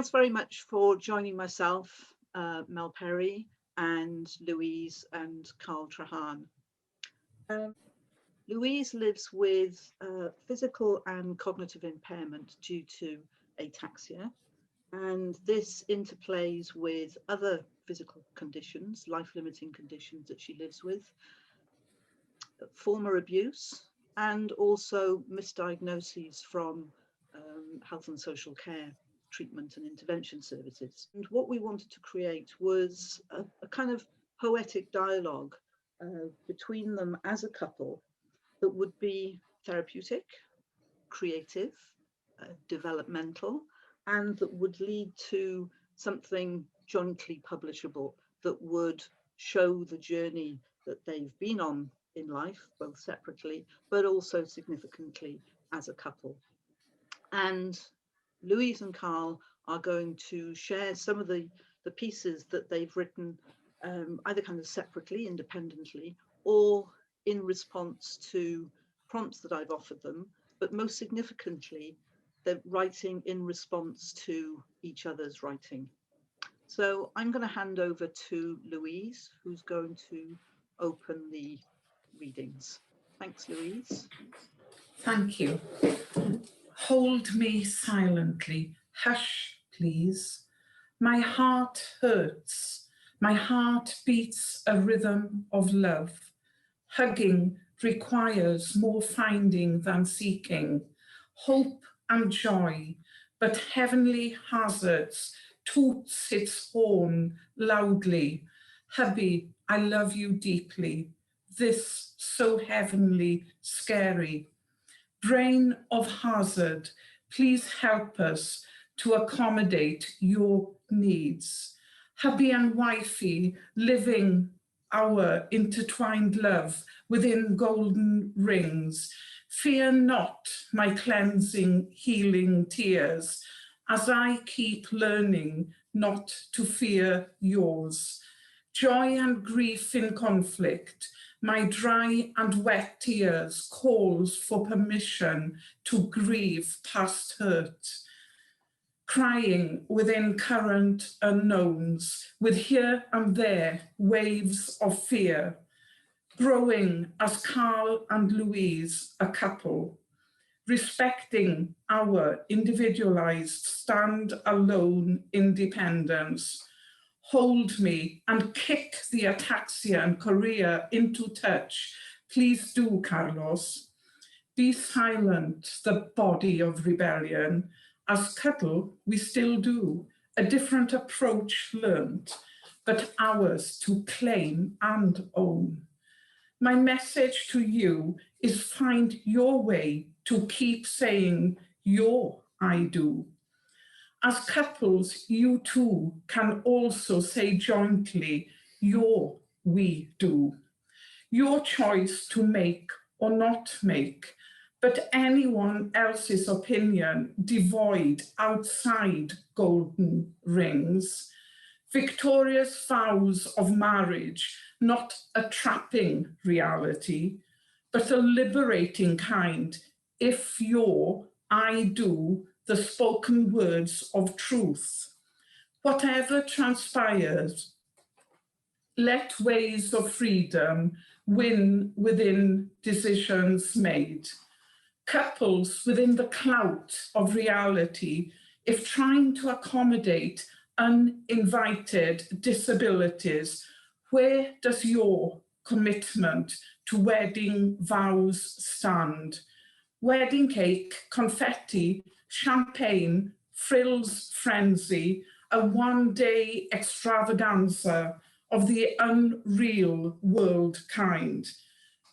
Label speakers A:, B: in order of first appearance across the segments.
A: thanks very much for joining myself, Mel Perry, and Louise and Carl Trahan. Louise lives with physical and cognitive impairment due to ataxia, and this interplays with other physical conditions, life-limiting conditions that she lives with, former abuse, and also misdiagnoses from health and social care treatment and intervention services. And what we wanted to create was a kind of poetic dialogue between them as a couple that would be therapeutic, creative, developmental, and that would lead to something jointly publishable that would show the journey that they've been on in life, both separately, but also significantly as a couple. And Louise and Carl are going to share some of the pieces that they've written, either kind of separately, independently, or in response to prompts that I've offered them, but most significantly, they're writing in response to each other's writing. So I'm going to hand over to Louise, who's going to open the readings. Thanks, Louise.
B: Thank you. Hold me silently. Hush, please. My heart hurts. My heart beats a rhythm of love. Hugging requires more finding than seeking. Hope and joy, but heavenly hazards toots its horn loudly. Hubby, I love you deeply. This so heavenly, scary. Brain of hazard, please help us to accommodate your needs. Hubby and wifey living our intertwined love within golden rings. Fear not my cleansing, healing tears, as I keep learning not to fear yours. Joy and grief in conflict, my dry and wet tears calls for permission to grieve past hurt. Crying within current unknowns, with here and there waves of fear. Growing as Carl and Louise, a couple. Respecting our individualized stand-alone independence. Hold me and kick the ataxia and Korea into touch. Please do, Carlos. Be silent, the body of rebellion. As couple, we still do. A different approach learned, but ours to claim and own. My message to you is find your way to keep saying your I do. As couples, you too can also say jointly, your we do. Your choice to make or not make, but anyone else's opinion devoid outside golden rings. Victorious vows of marriage, not a trapping reality, but a liberating kind, if your I do the spoken words of truth. Whatever transpires, let ways of freedom win within decisions made. Couples within the clout of reality, if trying to accommodate uninvited disabilities, where does your commitment to wedding vows stand? Wedding cake, confetti, champagne, frills frenzy, a one-day extravaganza of the unreal world kind.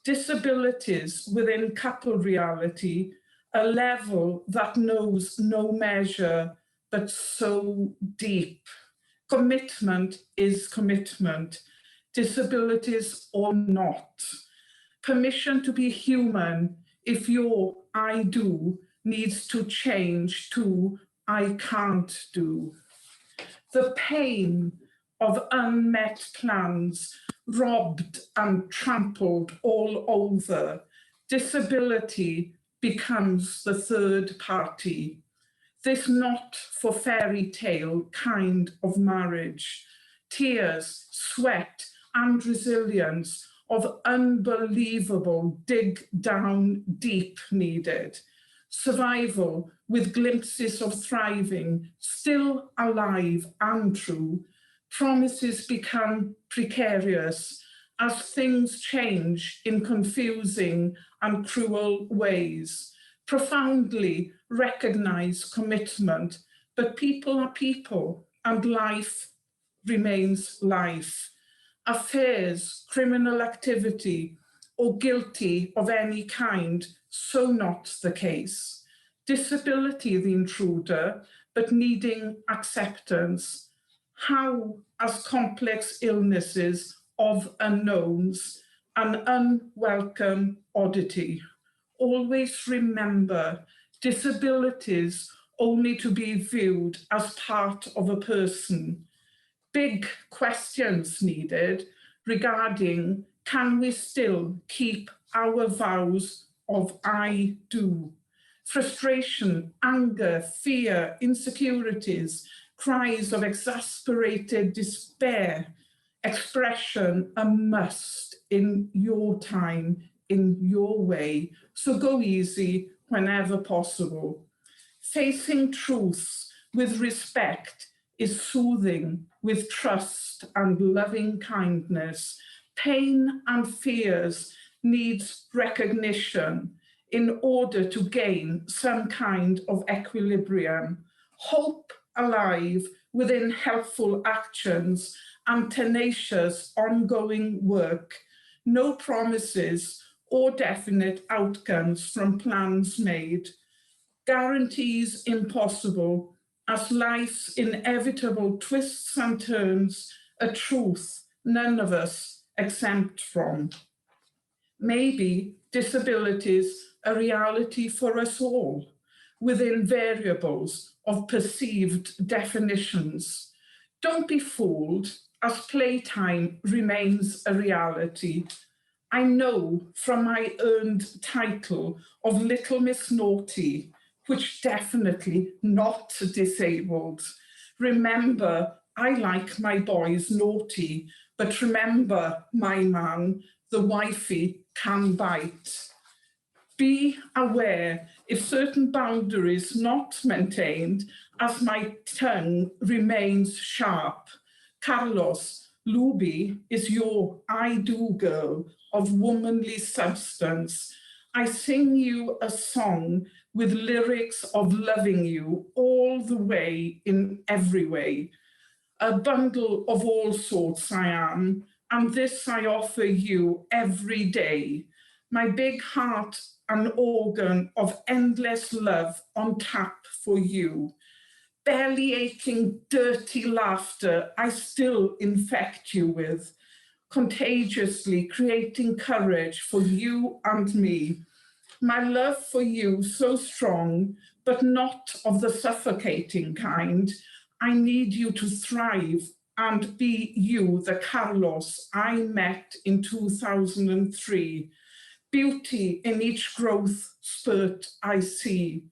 B: Disabilities within couple reality, a level that knows no measure, but so deep. Commitment is commitment, disabilities or not. Permission to be human if your I do needs to change to I can't do. The pain of unmet plans, robbed and trampled all over, disability becomes the third party. this not for fairy tale kind of marriage. Tears, sweat, and resilience of unbelievable dig down deep needed. Survival with glimpses of thriving, still alive and true. Promises become precarious as things change in confusing and cruel ways. Profoundly recognize commitment, but people are people and life remains life. Affairs, criminal activity, or guilty of any kind, so not the case. Disability the intruder, but needing acceptance. How, as complex illnesses of unknowns, an unwelcome oddity. Always remember, disabilities only to be viewed as part of a person. Big questions needed regarding, can we still keep our vows of I do? Frustration, anger, fear, insecurities, cries of exasperated despair, expression a must in your time, in your way, so go easy whenever possible. Facing truths with respect is soothing with trust and loving kindness. Pain and fears needs recognition in order to gain some kind of equilibrium. Hope alive within helpful actions and tenacious ongoing work. No promises or definite outcomes from plans made. Guarantees impossible as life's inevitable twists and turns, a truth none of us exempt from. Maybe disabilities a reality for us all, within variables of perceived definitions. Don't be fooled, as playtime remains a reality. I know from my earned title of Little Miss Naughty, which definitely not disabled. Remember, I like my boys naughty, but remember, my man, the wifey can bite. Be aware if certain boundaries not maintained, as my tongue remains sharp. Carlos, Luby is your I do girl of womanly substance. I sing you a song with lyrics of loving you all the way in every way. A bundle of all sorts I am, and this I offer you every day. My big heart, an organ of endless love on tap for you. Belly aching, dirty laughter I still infect you with, contagiously creating courage for you and me. My love for you so strong, but not of the suffocating kind. I need you to thrive and be you, the Carlos I met in 2003. Beauty in each growth spurt I see.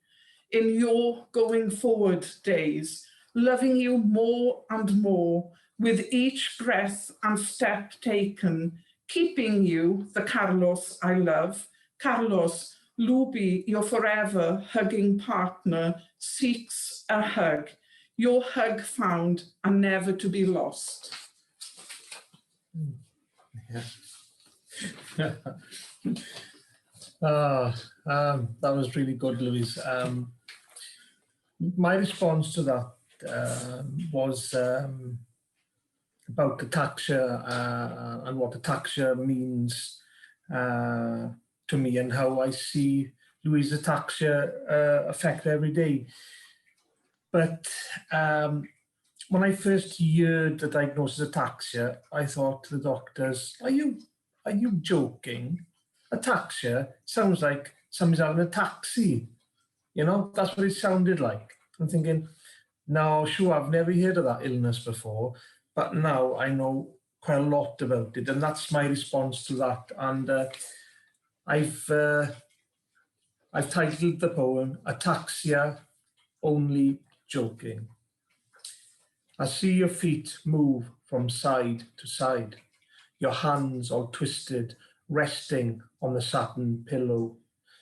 B: In your going forward days, loving you more and more with each breath and step taken, keeping you, the Carlos I love. Carlos, Luby, your forever hugging partner, seeks a hug. Your hug found and never to be lost.
C: Yeah. That was really good, Louise. My response to that was about ataxia and what ataxia means to me and how I see Louise ataxia affect every day. But when I first heard the diagnosis of ataxia, I thought to the doctors, are you joking? Ataxia sounds like somebody's having a taxi. You know, that's what it sounded like. I'm thinking, no, sure, I've never heard of that illness before, but now I know quite a lot about it, and that's my response to that. And I've titled the poem Ataxia, only joking. I see your feet move from side to side, your hands all twisted, resting on the satin pillow,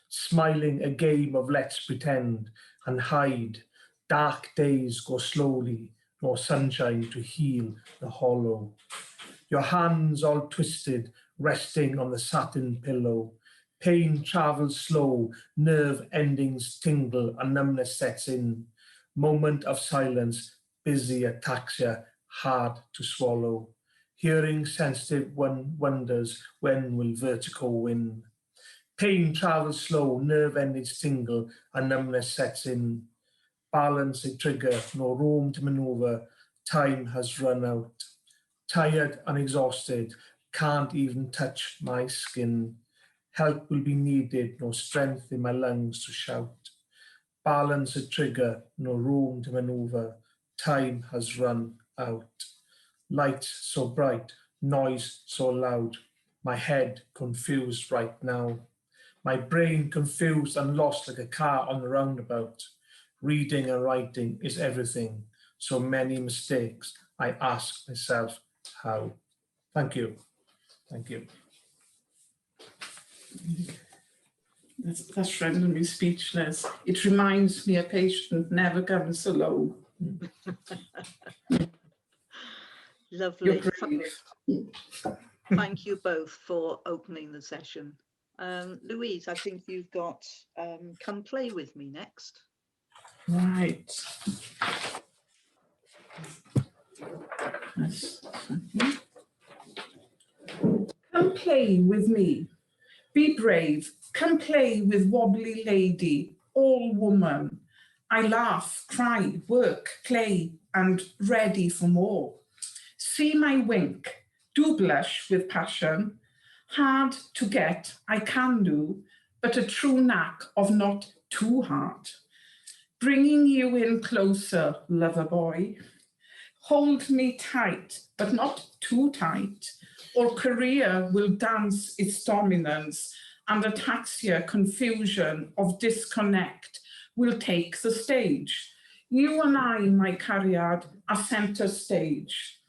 C: smiling a game of let's pretend and hide. Dark days go slowly, no sunshine to heal the hollow. Your hands all twisted, resting on the satin pillow. Pain travels slow, nerve endings tingle and numbness sets in. Moment of silence, busy ataxia, hard to swallow. Hearing sensitive one wonders, when will vertigo win? Pain travels slow, nerve endings tingle and numbness sets in. Balance a trigger, no room to maneuver, time has run out. Tired and exhausted, can't even touch my skin. Help will be needed, no strength in my lungs to shout. Balance a trigger, no room to maneuver, time has run out. Light so bright, noise so loud, my head confused right now. My brain confused and lost like a car on the roundabout. Reading and writing is everything, so many mistakes. I ask myself, how? Thank you. Thank you.
B: That's rendering me speechless. It reminds me a patient never comes so low.
A: Lovely.
B: You're brave.
A: Thank you both for opening the session. Louise, I think you've got Come Play With Me next.
B: Right. Come play with me. Be brave. Come play with wobbly lady, all woman. I laugh, cry, work, play, and ready for more. See my wink, do blush with passion. Hard to get, I can do, but a true knack of not too hard. Bringing you in closer, lover boy. Hold me tight, but not too tight, or career will dance its dominance, and ataxia, confusion of disconnect will take the stage. You and I, my cariad, are center stage.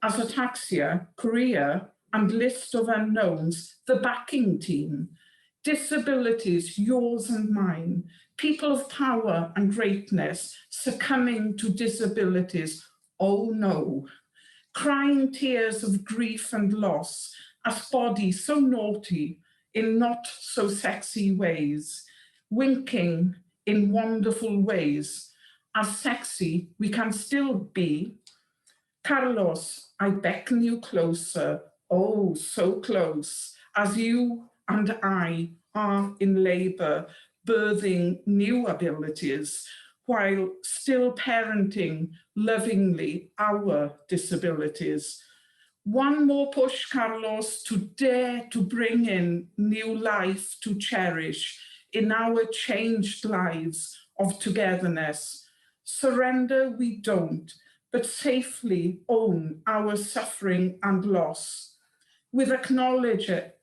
B: As ataxia, career, and list of unknowns, the backing team. Disabilities, yours and mine, people of power and greatness, succumbing to disabilities, oh no. Crying tears of grief and loss, as body so naughty in not so sexy ways, winking in wonderful ways. As sexy we can still be. Carlos, I beckon you closer, oh, so close, as you and I are in labor, birthing new abilities, while still parenting lovingly our disabilities. One more push, Carlos, to dare to bring in new life to cherish in our changed lives of togetherness. Surrender we don't, but safely own our suffering and loss. With acknowledgement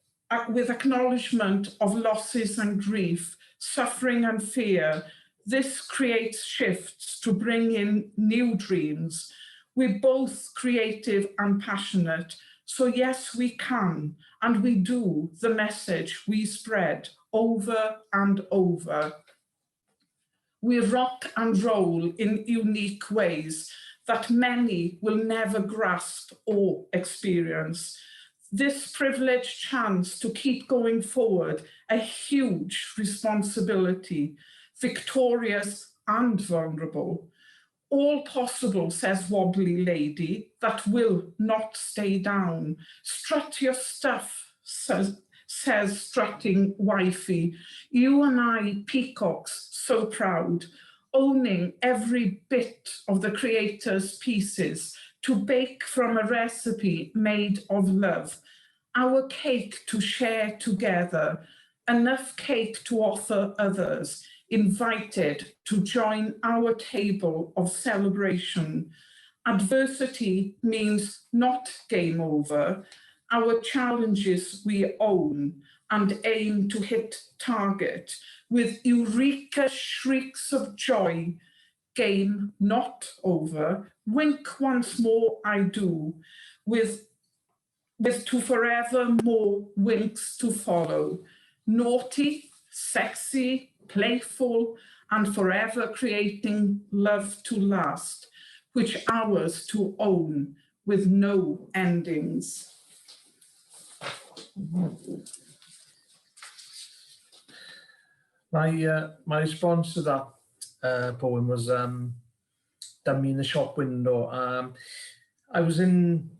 B: of losses and grief, suffering and fear, this creates shifts to bring in new dreams. We're both creative and passionate, so yes, we can, and we do the message we spread over and over. We rock and roll in unique ways that many will never grasp or experience. This privileged chance to keep going forward, a huge responsibility, victorious and vulnerable. All possible, says wobbly lady, that will not stay down. Strut your stuff, says strutting wifey. You and I, peacocks, so proud, owning every bit of the creator's pieces to bake from a recipe made of love. Our cake to share together, enough cake to offer others, invited to join our table of celebration. Adversity means not game over. Our challenges we own and aim to hit target with eureka shrieks of joy, game not over, wink once more I do, with to forever more winks to follow. Naughty, sexy, playful, and forever creating love to last, which ours to own with no endings.
C: My response to that poem was Dummy in the Shop Window. I was in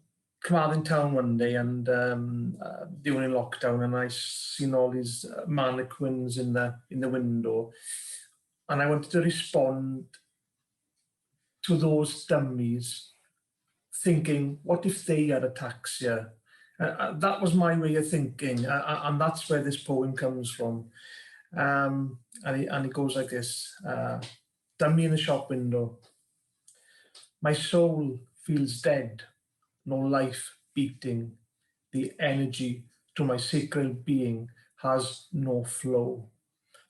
C: Carmarthen town one day and during lockdown, and I seen all these mannequins in the window, and I wanted to respond to those dummies, thinking, what if they had ataxia? That was my way of thinking, and that's where this poem comes from. And it goes like this: Dummy in the shop window. My soul feels dead, no life beating. The energy to my sacral being has no flow.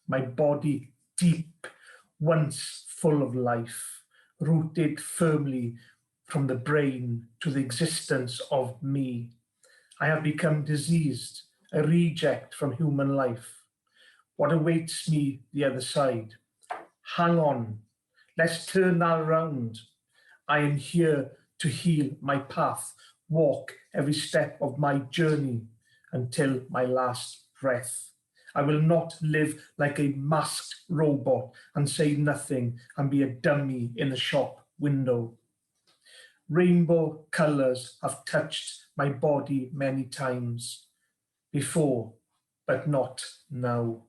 C: My body deep, once full of life, rooted firmly from the brain to the existence of me. I have become diseased, a reject from human life. What awaits me the other side? Hang on, let's turn that around. I am here to heal my path, walk every step of my journey until my last breath. I will not live like a masked robot and say nothing and be a dummy in the shop window. Rainbow colours have touched my body many times before, but not now.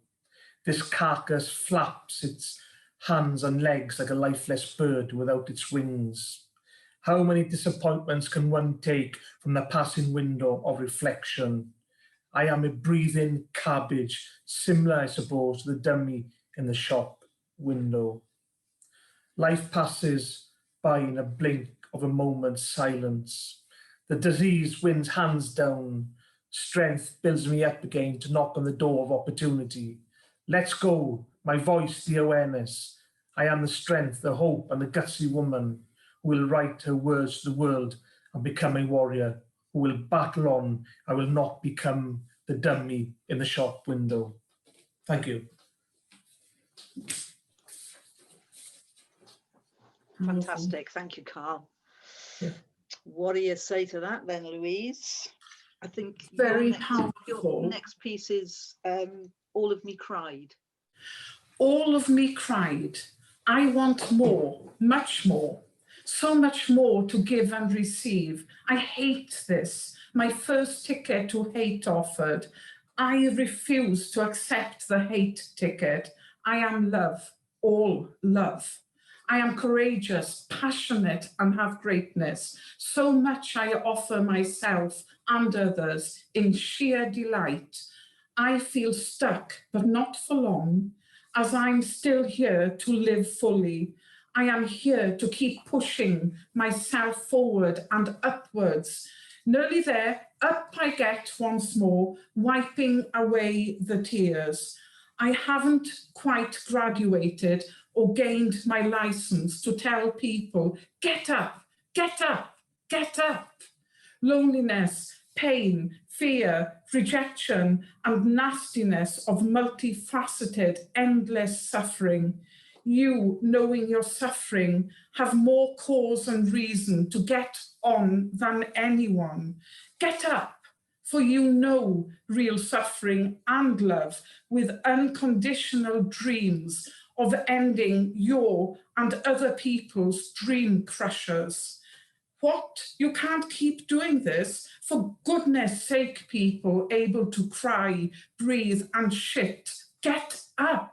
C: This carcass flaps its hands and legs like a lifeless bird without its wings. How many disappointments can one take from the passing window of reflection? I am a breathing cabbage, similar, I suppose, to the dummy in the shop window. Life passes by in a blink of a moment's silence. The disease wins hands down. Strength builds me up again to knock on the door of opportunity. Let's go, my voice, the awareness. I am the strength, the hope, and the gutsy woman who will write her words to the world and become a warrior, who will battle on. I will not become the dummy in the shop window. Thank you.
A: Fantastic. Thank you, Carl.
C: Yeah.
A: What do you say to that then, Louise? I think
B: Very
A: your next piece is All of Me Cried.
B: All of me cried. I want more, much more. So much more to give and receive. I hate this. My first ticket to hate offered. I refuse to accept the hate ticket. I am love, all love. I am courageous, passionate, and have greatness. So much I offer myself and others in sheer delight. I feel stuck, but not for long, as I'm still here to live fully. I am here to keep pushing myself forward and upwards. Nearly there, up I get once more, wiping away the tears. I haven't quite graduated or gained my license to tell people, get up, get up, get up. Loneliness, pain, fear, rejection, and nastiness of multifaceted, endless suffering. You, knowing you're suffering, have more cause and reason to get on than anyone. Get up, for you know real suffering and love with unconditional dreams of ending your and other people's dream crushers. What? You can't keep doing this? For goodness sake, people able to cry, breathe, and shit, get up.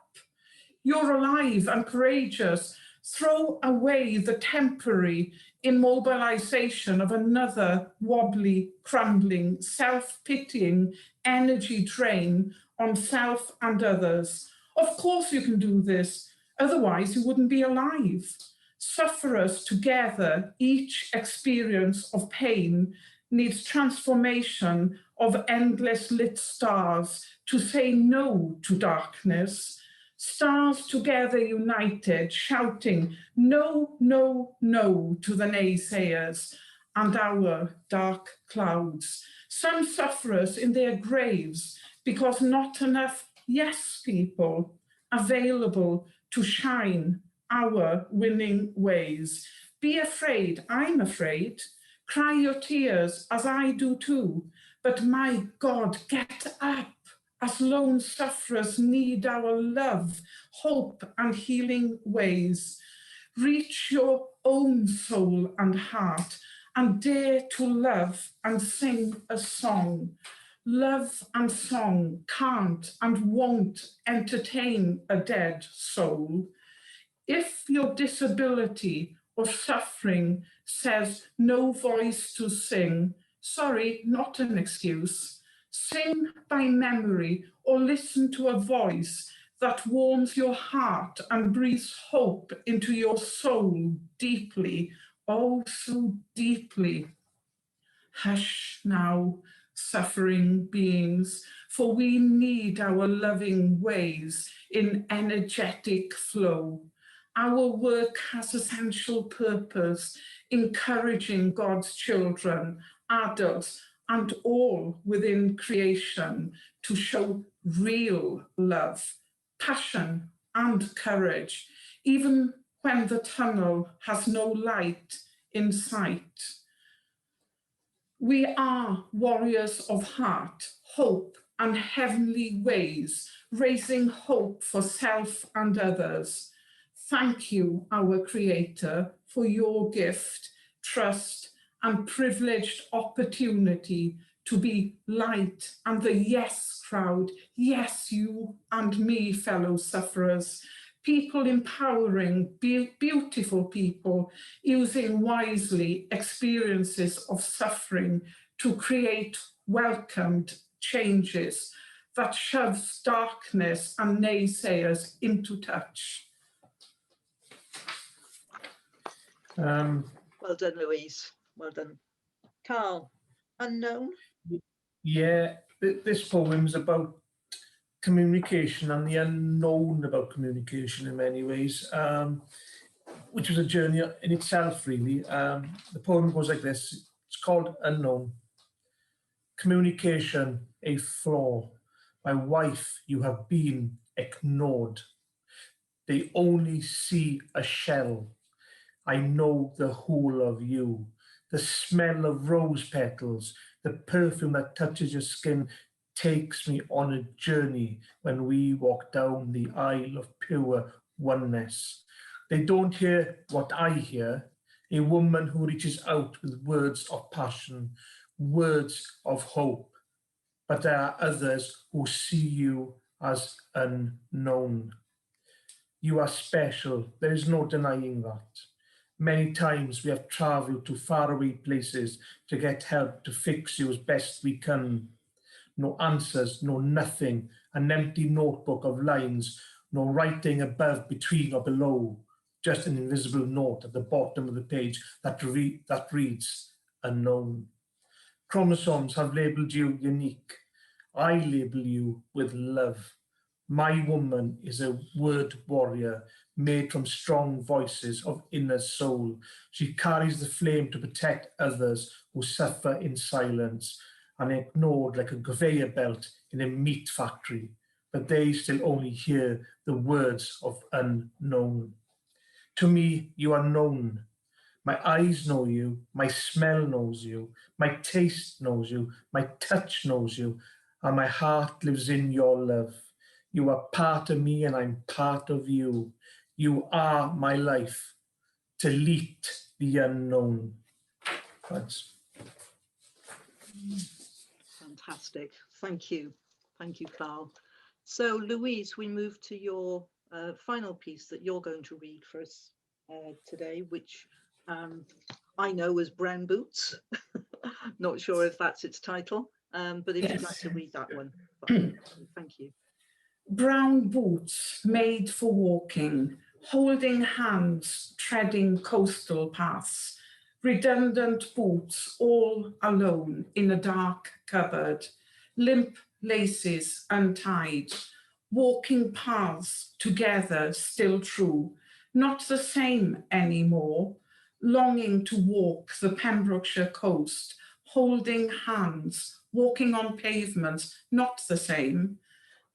B: You're alive and courageous. Throw away the temporary immobilization of another wobbly, crumbling, self-pitying energy drain on self and others. Of course you can do this, otherwise you wouldn't be alive. Sufferers together, each experience of pain needs transformation of endless lit stars to say no to darkness. Stars together united, shouting, no, no, no to the naysayers and our dark clouds. Some sufferers in their graves because not enough yes people available to shine our winning ways. Be afraid, I'm afraid. Cry your tears as I do too. But my God, get up, as lone sufferers need our love, hope and healing ways. Reach your own soul and heart and dare to love and sing a song. Love and song can't and won't entertain a dead soul. If your disability or suffering says no voice to sing, sorry, not an excuse. Sing by memory or listen to a voice that warms your heart and breathes hope into your soul deeply, oh so deeply. Hush now, suffering beings, for we need our loving ways in energetic flow. Our work has essential purpose, encouraging God's children, adults, and all within creation to show real love, passion, and courage, even when the tunnel has no light in sight. We are warriors of heart, hope, and heavenly ways, raising hope for self and others. Thank you, our Creator, for your gift, trust, and privileged opportunity to be light and the yes crowd, yes, you and me, fellow sufferers, people empowering beautiful people, using wisely experiences of suffering to create welcomed changes that shoves darkness and naysayers into touch.
A: Well done, Louise. Well done. Carl, unknown?
C: Yeah, this poem's about communication and the unknown about communication in many ways, which was a journey in itself, really. The poem goes like this. It's called Unknown. Communication, a flaw. My wife, you have been ignored. They only see a shell. I know the whole of you. The smell of rose petals, the perfume that touches your skin takes me on a journey when we walk down the aisle of pure oneness. They don't hear what I hear, a woman who reaches out with words of passion, words of hope. But there are others who see you as unknown. You are special, there is no denying that. Many times we have travelled to faraway places to get help to fix you as best we can. No answers, no nothing, an empty notebook of lines, no writing above, between or below, just an invisible note at the bottom of the page that reads, unknown. Chromosomes have labelled you unique. I label you with love. My woman is a word warrior made from strong voices of inner soul. She carries the flame to protect others who suffer in silence and ignored like a conveyor belt in a meat factory, but they still only hear the words of unknown. To me, you are known. My eyes know you, my smell knows you, my taste knows you, my touch knows you, and my heart lives in your love. You are part of me and I'm part of you. You are my life. Delete the unknown. Thanks.
A: Fantastic. Thank you. Thank you, Carl. So, Louise, we move to your final piece that you're going to read for us today, which I know as Brown Boots. Not sure if that's its title, but if you'd like to read that one, thank you.
B: Brown boots made for walking, holding hands, treading coastal paths, redundant boots all alone in a dark cupboard, limp laces untied, walking paths together still true, not the same anymore, longing to walk the Pembrokeshire coast, holding hands, walking on pavements, not the same,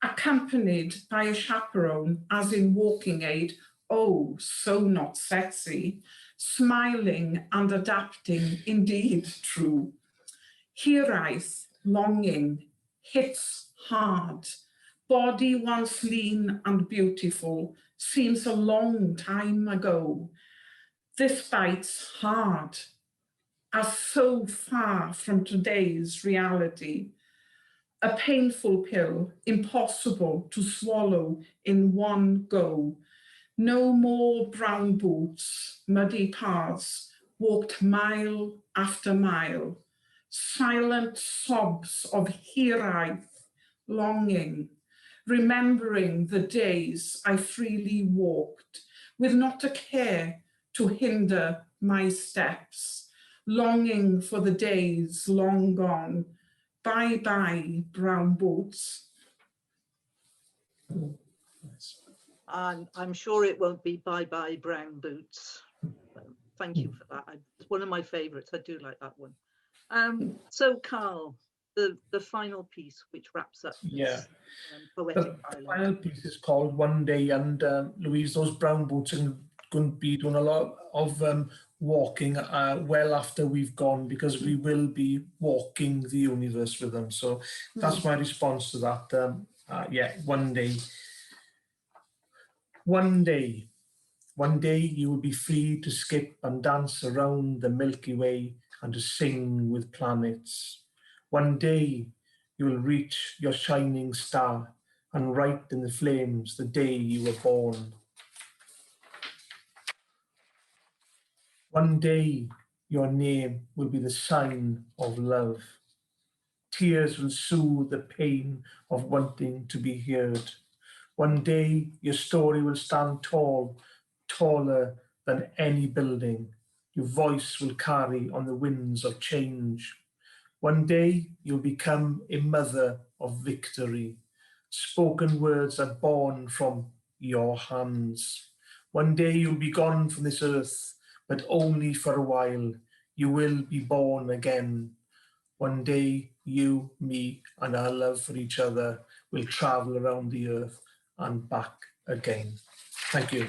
B: accompanied by a chaperone as in walking aid, oh, so not sexy, smiling and adapting, indeed true. Hiraeth, longing, hits hard, body once lean and beautiful, seems a long time ago. This bites hard, as so far from today's reality. A painful pill, impossible to swallow in one go. No more brown boots, muddy paths, walked mile after mile. Silent sobs of hiraeth, longing, remembering the days I freely walked, with not a care to hinder my steps, longing for the days long gone. Bye-bye, brown boots.
A: I'm sure it won't be bye-bye, brown boots. Thank you for that. It's one of my favourites. I do like that one. So, Carl, the final piece, which wraps up this poetic
C: the
A: dialogue.
C: final piece is called One Day, and Louise, those brown boots are going to be doing a lot of walking well after we've gone, because we will be walking the universe with them. So that's my response to that. Yeah, one day. One day. One day you will be free to skip and dance around the Milky Way and to sing with planets. One day you will reach your shining star and write in the flames the day you were born. One day your name will be the sign of love. Tears will soothe the pain of wanting to be heard. One day your story will stand tall, taller than any building. Your voice will carry on the winds of change. One day you'll become a mother of victory. Spoken words are born from your hands. One day you'll be gone from this earth, but only for a while. You will be born again. One day you, me, and our love for each other will travel around the earth and back again. Thank you.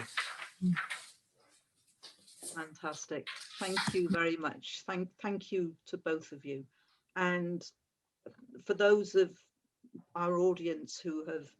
A: Fantastic. Thank you very much. Thank you to both of you. And for those of our audience who have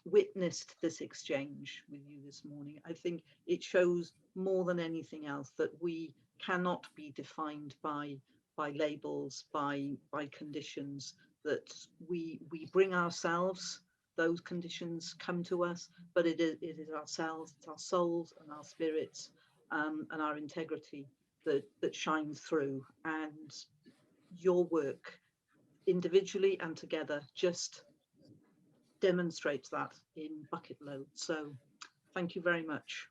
A: witnessed this exchange with you this morning, I think it shows more than anything else that we cannot be defined by labels, by conditions, that we bring ourselves, those conditions come to us, but it is ourselves, it's our souls and our spirits and our integrity that shines through. And your work, individually and together, just demonstrates that in bucket loads. So thank you very much.